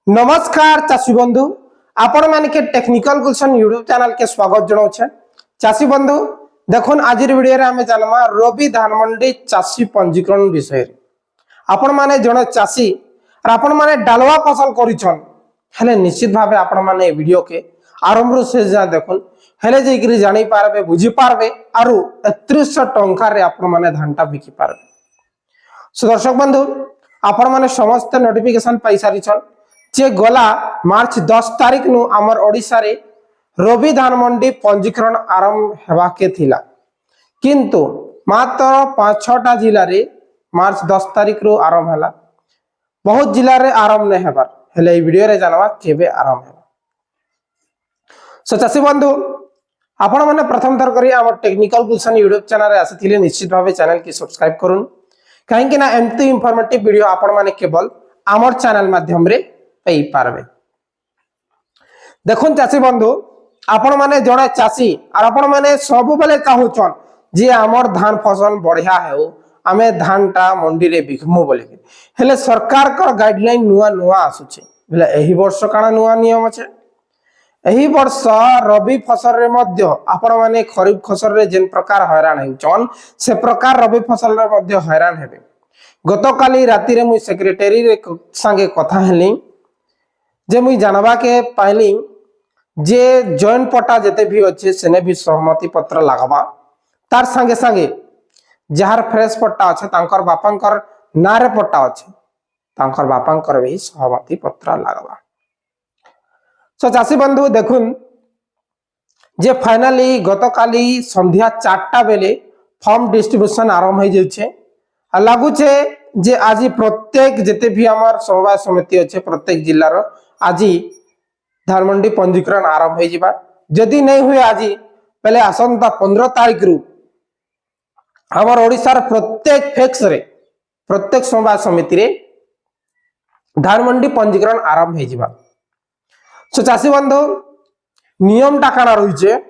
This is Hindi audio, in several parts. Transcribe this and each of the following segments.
नमस्कार चाषी बंधु आपण मान के टेक्निकल गुलशन यूट्यूब चैनल के स्वागत जनाऊे। चाषी बंधु देखुन आज वीडियो रे आमे जानमा रवि धान मंडी चाषी पंजीकरण विषय रे। आपण माने जने चाषी और आपण माने डालवा फसल करिछन हेले निश्चित भावे आपण माने वीडियो के आरंभ रो शेष जा देखुन हेले जेकरी जानि पारबे बुझी पारबे आरु 3100 टंका रे आपण माने धानटा बिकी पारबे। सो दर्शक बंधु आपण माने समस्त नोटिफिकेशन पाई सारिछन जे गला मार्च 10 तारिख नु आमर ओडिसा रे रवि धान मंडी पंजीकरण आरंभ हेबा के थिला, किंतु मात्र 5-6टा जिल्ला रे मार्च 10 तारिख रो आरंभ हला। बहुत जिल्ला रे आरंभ नै हेबार हेले वीडियो रे जानवा केबे आरंभ हेबा। सो चासी बंधु आपण माने प्रथम थर करी आमर टेक्निकल गुलशन यूट्यूब चैनल रे आसीथिले निश्चित भावे चैनल की सब्सक्राइब करून, काहे कि ना एमती इंफॉर्मेटिव वीडियो आपण माने केवल आमर चैनल माध्यम रे पाई पारबे। देखुन चाषी बंधु आपण माने जड़े चाषी और आपण माने सब बेले चाहूचन जे हमर धान फसल बढ़िया हेउ आमे धानटा मंडी रे बिकमु बोले हेले सरकार का गाइडलाइन नुआ नुआ आसुचे बोले एही वर्ष काना नुआ नियम छे। एही वर्ष रबी फसल रे मध्य आपण माने खरीफ फसल रे जेन प्रकार हैरान हेउचन से प्रकार रबी फसल रे मध्य हैरान हेबे। गतकाली राति रे मुई सेक्रेटरी रे संगे कथा हेली जे मुई जानवा के पाइली जे जॉइंट पट्टा जते भी अच्छे सेने भी सहमति पत्र लागबा तार संगे संगे जहार फ्रेश पट्टा अच्छे तांकर बापांकर नारे पट्टा अच्छे तांकर बापांकर भी सहमति पत्र लागबा। सो चाषी बंधु देखुन जे फाइनली गतकाली संध्या 4टा बेले फॉर्म डिस्ट्रीब्यूशन आरंभ हो जाइछे। लागुचे जे आज प्रत्येक जते भी हमार समवाय समिति अच्छे प्रत्येक जिल्लार आज धान मंडी पंजीकरण आरंभ हो जिबा। जदि नहीं हुए आज पहले आसंता 15 तारिख रु हमर ओडिसा प्रत्येक फेक्स रे प्रत्येक समवाय समिति रे धान मंडी पंजीकरण आरंभ हो जिबा। सो चाषी बंधु नियम टा काना रहिचे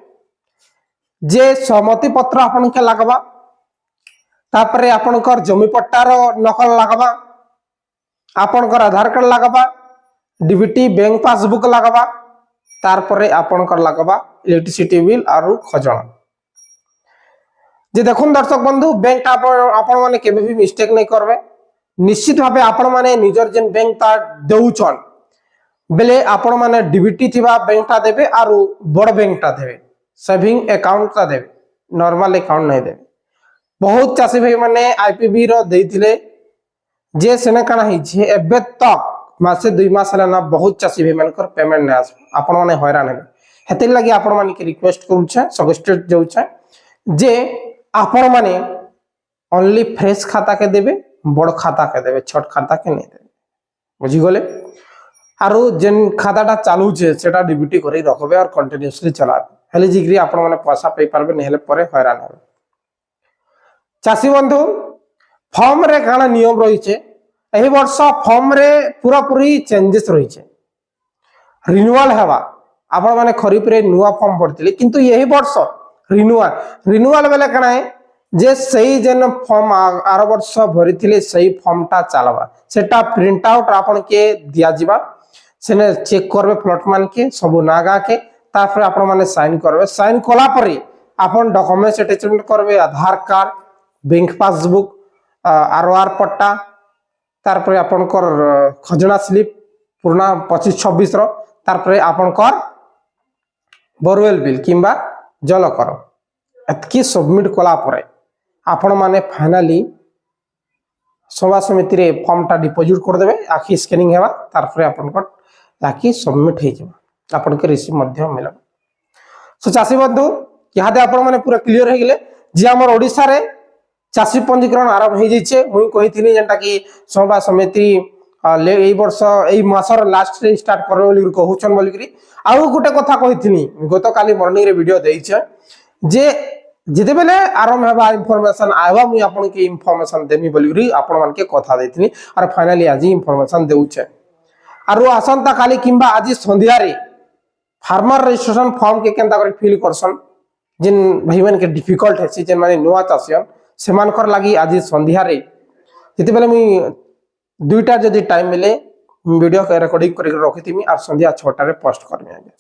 जे सहमति पत्र आपन के लागबा तापरे आपनकर जमी पट्टार नकल लागबा आपनकर आधार कार्ड लागबा डीबीटी बैंक पासबुक लागबा तारपरे आपनकर लागबा इलेक्ट्रिसिटी बिल आरु खजना। जे देखुन दर्शक बंधु बैंक आपण माने केबे भी मिस्टेक नहीं करबे। निश्चित भावे आपण माने निजर जेन बैंक ता देउचन बेले आपण माने डीबीटी थिबा बैंक ता देबे आरु बड़ बैंक ता देबे सेविंग अकाउंट ता देबे नॉर्मल अकाउंट नहीं देबे। बहुत चाषी भाई माने आईपीबी रो देइथिले जे सेने काना हि जे एबे तक मासे 2 मास हला ना बहुत चाषी भाई मानकर पेमेंट नै आस आपण माने हैरान हेबे। हेते लागि आपण माने के रिक्वेस्ट करू छै सजेस्टेड जाउ छै जे आपण माने ओनली फ्रेश खाता के देबे बड़ खाता के देबे छोट खाता के नै देबे बुझी गले। आरो जेन खाताटा चालू छे सेटा डीबीटी करी रखबे और कंटीन्यूअसली चलाबे हेले जिग्री आपण माने पैसा पे पारबे नै हेले परे हैरान हेबे। चाषी बंधु फॉर्म रे काना नियम रही छे एही वर्ष फॉर्म रे पूरा पूरी चेंजेस रही छे रिन्यूअल हेबा। आपण माने खरीफ रे नुआ फॉर्म पड़तिले किंतु यही वर्ष रिन्यूअल बेले काना है जे सही जेन फॉर्म आर वर्ष भरिथिले सही फॉर्मटा चलबा सेटा प्रिंट आउट आपण के दिया जिबा सेने चेक करबे प्लॉटमैन के सब नागा के तापर आपण माने साइन करबे साइन कोला परे आपण डॉक्यूमेंट्स अटैचमेंट करबे आधार कार्ड बैंक पासबुक आरओआर पट्टा तारपरे आपनकर खजना स्लिप पुराना 25-26 रो तारपरे आपनकर बोरवेल बिल किंबा जल कर एतकी सबमिट कला परे आपण माने फाइनली सभा समिति रे फॉर्म टा डिपॉजिट कर देबे आखि स्कैनिंग हेबा तारपरे आपनकर आखि सबमिट हे जेबा आपन के रिसीव मध्य मिलबा। सो चाषी बंधु यहादे आपण माने पूरा क्लियर हे गेले जे हमर ओडिसा रे चाषी पंजीकरण आरंभ हो जाइए। मुई कही जेनटा कि समवाय समिति एई वर्ष एई मासर लास्ट रे स्टार्ट करबे बोली कहउछन बोली आउ गुटे कथा कहिथिनी गत काली मॉर्निंग रे वीडियो देइछे जे जेते बेले आरंभ हेबा इंफॉर्मेशन आइबा मुई आपन के इंफॉर्मेशन देमी बोली आपन मान के कथा देथिनी और फाइनली आज इंफॉर्मेशन देउछे आरो आसंता काली किंबा आज संध्या रे फार्मर रजिस्ट्रेशन फॉर्म के केनता कर फिल करसन जिन भाई मन के डिफिकल्ट है जेन माने नुआ चासियन सेमानकर लागि आज संध्या रे जेते बेले मुई दुईटा जदि टाइम मिले वीडियो रिकॉर्डिंग करके रखिथिमी और संध्या 6टा रे पोस्ट करमी आगे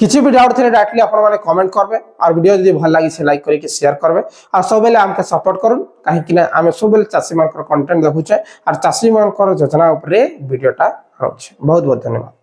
किसी भी डाउट थे डायरेक्टली आपण माने कमेंट करबे और वीडियो जदि भल लागी से लाइक करके शेयर करबे और सब बेले हमके सपोर्ट करूँ कहीं कि आम सब बेले चाषी मान कंटेंट देखुचे और चाषी मान योजना वीडियोटा रोचे बहुत बहुत धन्यवाद।